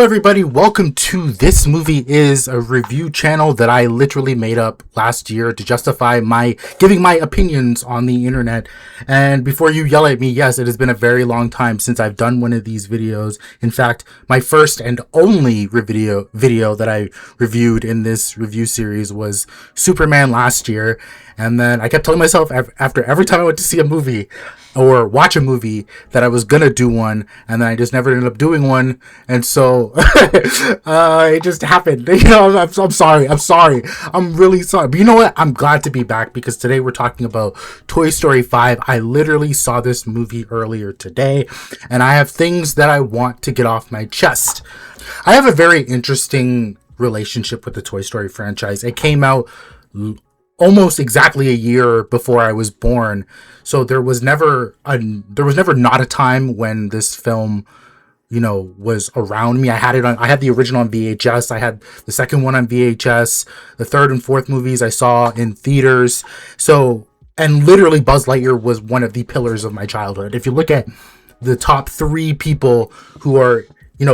everybody, welcome to This Movie Is, a review channel that I literally made up last year to justify my giving my opinions on the internet. And before you yell at me, yes, it has been a very long time since I've done one of these videos. In fact, my first and only video that I reviewed in this review series was Superman last year. And then I kept telling myself after every time I went to see a movie or watch a movie that I was gonna do one, and then I just never ended up doing one. And so it just happened. I'm sorry. I'm really sorry. But you know what? I'm glad to be back because today we're talking about Toy Story 5. I literally saw this movie earlier today, and I have things that I want to get off my chest. I have a very interesting relationship with the Toy Story franchise. It came out almost exactly a year before I was born, so there was never not a time when this film, was around me. I had the original on VHS. I had the second one on VHS. The third and fourth movies I saw in theaters. And literally Buzz Lightyear was one of the pillars of my childhood. If you look at the top three people who are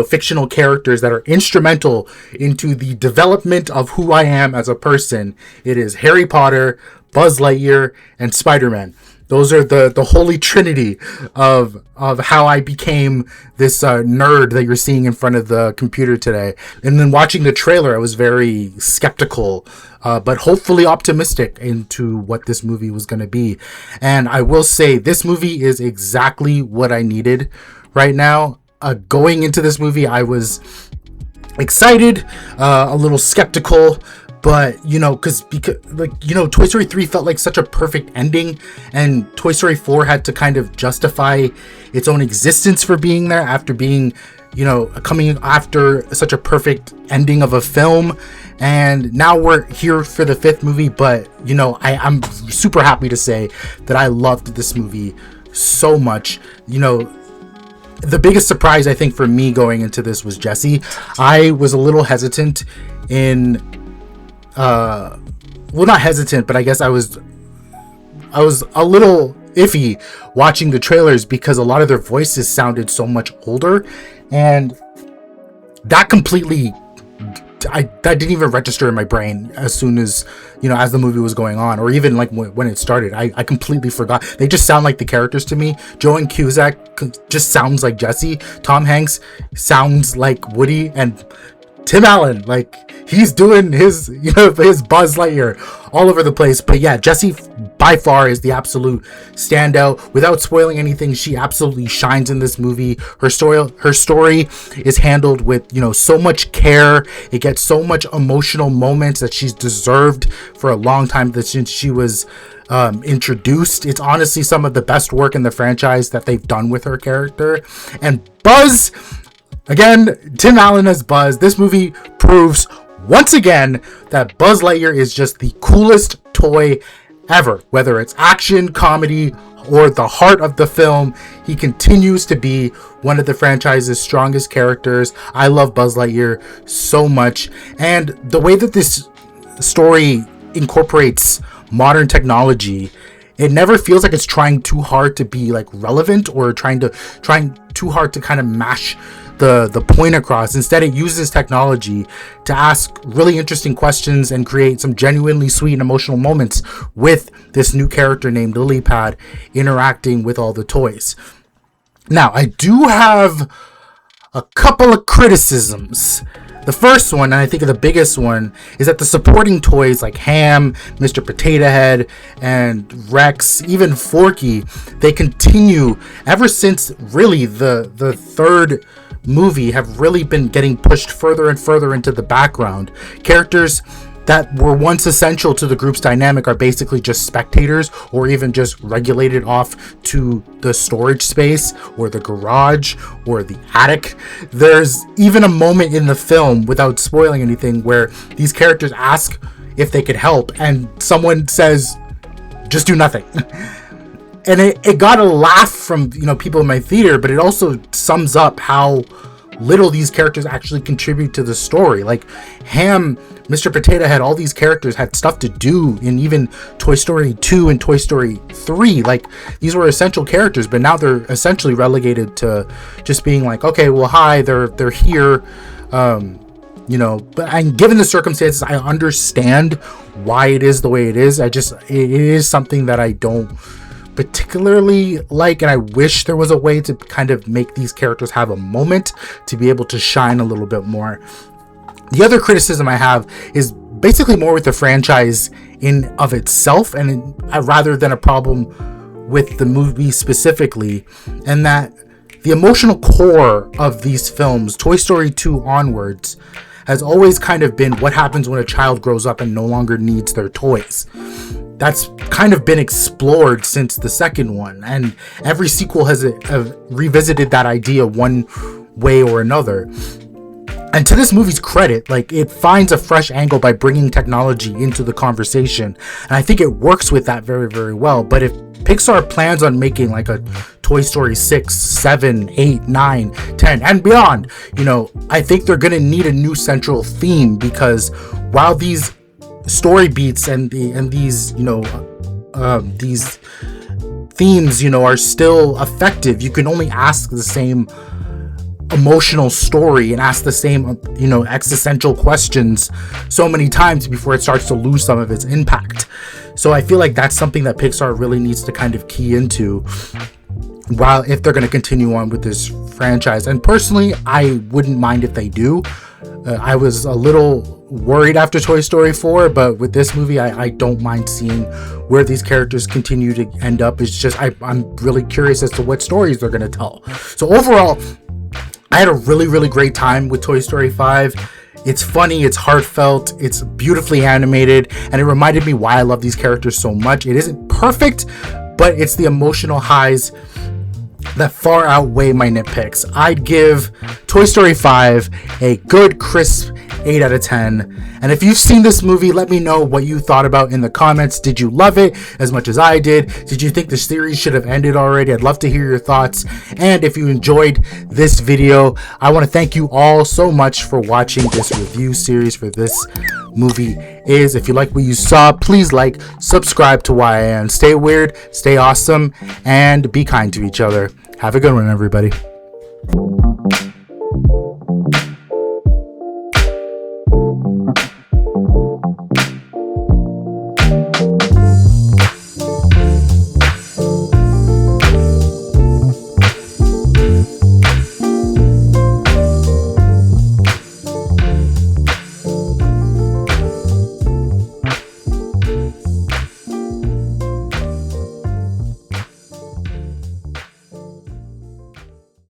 fictional characters that are instrumental into the development of who I am as a person, it is Harry Potter, Buzz Lightyear, and Spider-Man. Those are the holy trinity of how I became this nerd that you're seeing in front of the computer today. And then watching the trailer, I was very skeptical, but hopefully optimistic into what this movie was going to be. And I will say, this movie is exactly what I needed right now. Going into this movie, I was excited, a little skeptical, but because Toy Story 3 felt like such a perfect ending, and Toy Story 4 had to kind of justify its own existence for being there after being, coming after such a perfect ending of a film. And now we're here for the fifth movie, but I'm super happy to say that I loved this movie so much. The biggest surprise, I think, for me going into this was Jessie. I was a little hesitant not hesitant, but I guess I was a little iffy watching the trailers because a lot of their voices sounded so much older, and that didn't even register in my brain as soon as as the movie was going on, or even like when it started. I completely forgot. They just sound like the characters to me. Joan Cusack just sounds like Jessie. Tom Hanks sounds like Woody, and Tim Allen, like, he's doing his his Buzz Lightyear all over the place. But yeah, Jessie by far is the absolute standout. Without spoiling anything, she absolutely shines in this movie. Her story is handled with so much care. It gets so much emotional moments that she's deserved for a long time, since she was introduced. It's honestly some of the best work in the franchise that they've done with her character. And Buzz, again, Tim Allen as Buzz. This movie proves once again that Buzz Lightyear is just the coolest toy ever. Whether it's action, comedy, or the heart of the film, he continues to be one of the franchise's strongest characters. I love Buzz Lightyear so much. And the way that this story incorporates modern technology, it never feels like it's trying too hard to be like relevant, or trying too hard to kind of mash the point across. Instead, it uses technology to ask really interesting questions and create some genuinely sweet and emotional moments with this new character named Lilypad interacting with all the toys. Now, I do have a couple of criticisms. The first one, and I think the biggest one, is that the supporting toys like Ham, Mr. Potato Head, and Rex, even Forky, they continue ever since really the third movie have really been getting pushed further and further into the background. Characters that were once essential to the group's dynamic are basically just spectators, or even just regulated off to the storage space or the garage or the attic. There's even a moment in the film, without spoiling anything, where these characters ask if they could help, and someone says, just do nothing. And it got a laugh from people in my theater, but it also sums up how little these characters actually contribute to the story. Like Ham, Mr. Potato Head, all these characters had stuff to do in even Toy Story 2 and Toy Story 3. Like, these were essential characters, but now they're essentially relegated to just being like, okay, well, hi, they're here. You know, but and given the circumstances, I understand why it is the way it is. It is something that I don't particularly like, and I wish there was a way to kind of make these characters have a moment to be able to shine a little bit more. The other criticism I have is basically more with the franchise in of itself, and rather than a problem with the movie specifically, and that the emotional core of these films, Toy Story 2 onwards, has always kind of been what happens when a child grows up and no longer needs their toys. That's kind of been explored since the second one, and every sequel has revisited that idea one way or another. And to this movie's credit, like, it finds a fresh angle by bringing technology into the conversation, and I think it works with that very, very well. But if Pixar plans on making like a Toy Story 6, 7, 8, 9, 10, and beyond, you know, I think they're gonna need a new central theme, because while these story beats and these, you know, these themes, you know, are still effective, you can only ask the same emotional story and ask the same, you know, existential questions so many times before it starts to lose some of its impact. So I feel like that's something that Pixar really needs to kind of key into, while if they're going to continue on with this franchise. And personally, I wouldn't mind if they do. I was a little worried after Toy Story 4, but with this movie, I don't mind seeing where these characters continue to end up. It's just I'm really curious as to what stories they're going to tell. So overall, I had a really, really great time with Toy Story 5. It's funny, it's heartfelt, it's beautifully animated, and it reminded me why I love these characters so much. It isn't perfect, but it's the emotional highs that far outweigh my nitpicks. I'd give Toy Story 5 a good, crisp 8 out of 10. And if you've seen this movie, let me know what you thought about in the comments. Did you love it as much as I did? Did you think the series should have ended already? I'd love to hear your thoughts. And if you enjoyed this video, I want to thank you all so much for watching this review series for this movie. If you like what you saw, please like, subscribe to YN. Stay weird, stay awesome, and be kind to each other. Have a good one, everybody.